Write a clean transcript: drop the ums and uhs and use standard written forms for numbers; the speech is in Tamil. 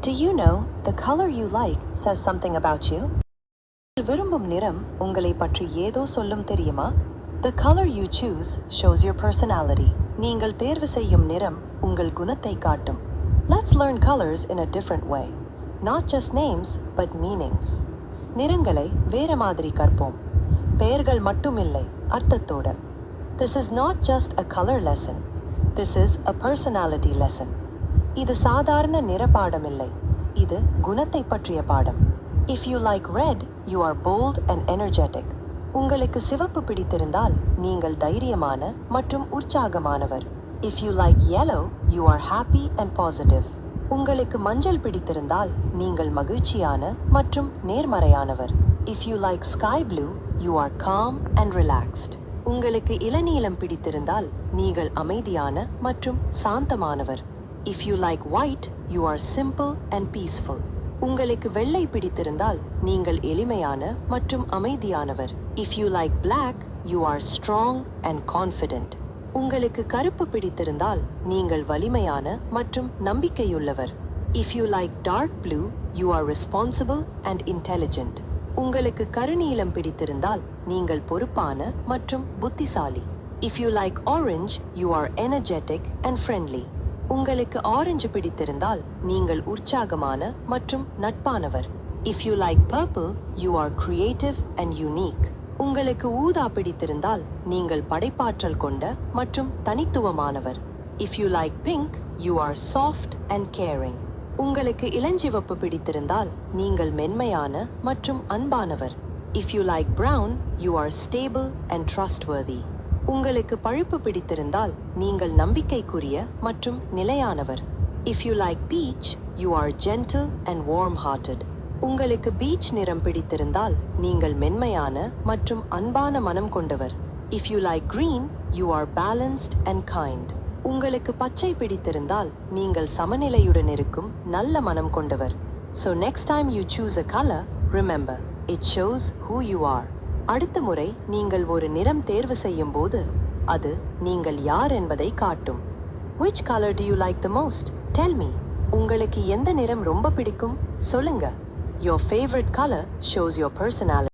Do you know the color you like says something about you? விரும்பும் நிறம் உங்களை பற்றி ஏதோ சொல்லும் தெரியுமா? The color you choose shows your personality. நீங்கள் தேர்வு செய்யும் நிறம் உங்கள் குணத்தை காட்டும். Let's learn colors in a different way. Not just names, but meanings. நிறங்களை வேற மாதிரி கற்போம். பெயர்கள் மட்டுமில்லை, அர்த்தத்தோட. This is not just a color lesson. This is a personality lesson. இது சாதாரண நிற பாடம் இல்லை. இது குணத்தை பற்றிய பாடம். If you like red, you are bold and energetic. உங்களுக்கு சிவப்பு பிடித்திருந்தால் நீங்கள் தைரியமான மற்றும் உற்சாகமானவர். If you like yellow, you are happy and positive. உங்களுக்கு மஞ்சள் பிடித்திருந்தால் நீங்கள் மகிழ்ச்சியான மற்றும் நேர்மறையானவர். If you like sky blue, you are calm and relaxed. உங்களுக்கு இளநீலம் பிடித்திருந்தால் நீங்கள் அமைதியான மற்றும் சாந்தமானவர். If you like white, you are simple and peaceful. உங்களுக்கு வெள்ளை பிடித்திருந்தால் நீங்கள் எளிமையான மற்றும் அமைதியானவர். If you like black, you are strong and confident. உங்களுக்கு கருப்பு பிடித்திருந்தால் நீங்கள் வலிமையான மற்றும் நம்பிக்கையுள்ளவர். If you like dark blue, you are responsible and intelligent. உங்களுக்கு கருநீலம் பிடித்திருந்தால் நீங்கள் பொறுப்பான மற்றும் புத்திசாலி. If you like orange, you are energetic and friendly. உங்களுக்கு ஆரஞ்சு பிடித்திருந்தால் நீங்கள் உற்சாகமான மற்றும் நட்பானவர். If you like purple, you are creative and unique. உங்களுக்கு ஊதா பிடித்திருந்தால் நீங்கள் படைப்பாற்றல் கொண்ட மற்றும் தனித்துவமானவர். If you like pink, you are soft and caring. உங்களுக்கு இளஞ்சிவப்பு பிடித்திருந்தால் நீங்கள் மென்மையான மற்றும் அன்பானவர். If you like brown, you are stable and trustworthy. உங்களுக்கு பழுப்பு பிடித்திருந்தால் நீங்கள் நம்பிக்கைக்குரிய மற்றும் நிலையானவர். If you like peach, you are gentle and warm-hearted. உங்களுக்கு பீச் நிறம் பிடித்திருந்தால் நீங்கள் மென்மையான மற்றும் அன்பான மனம் கொண்டவர். If you like green, you are balanced and kind. உங்களுக்கு பச்சை பிடித்திருந்தால் நீங்கள் சமநிலையுடன் இருக்கும் நல்ல மனம் கொண்டவர். So next time you choose a color, remember, it shows who you are. அடுத்த முறை நீங்கள் ஒரு நிறம் தேர்வு செய்யும் போது அது நீங்கள் யார் என்பதை காட்டும். Which color do you like the most? Tell me. உங்களுக்கு எந்த நிறம் ரொம்ப பிடிக்கும்? சொல்லுங்க. Your favorite color shows your personality.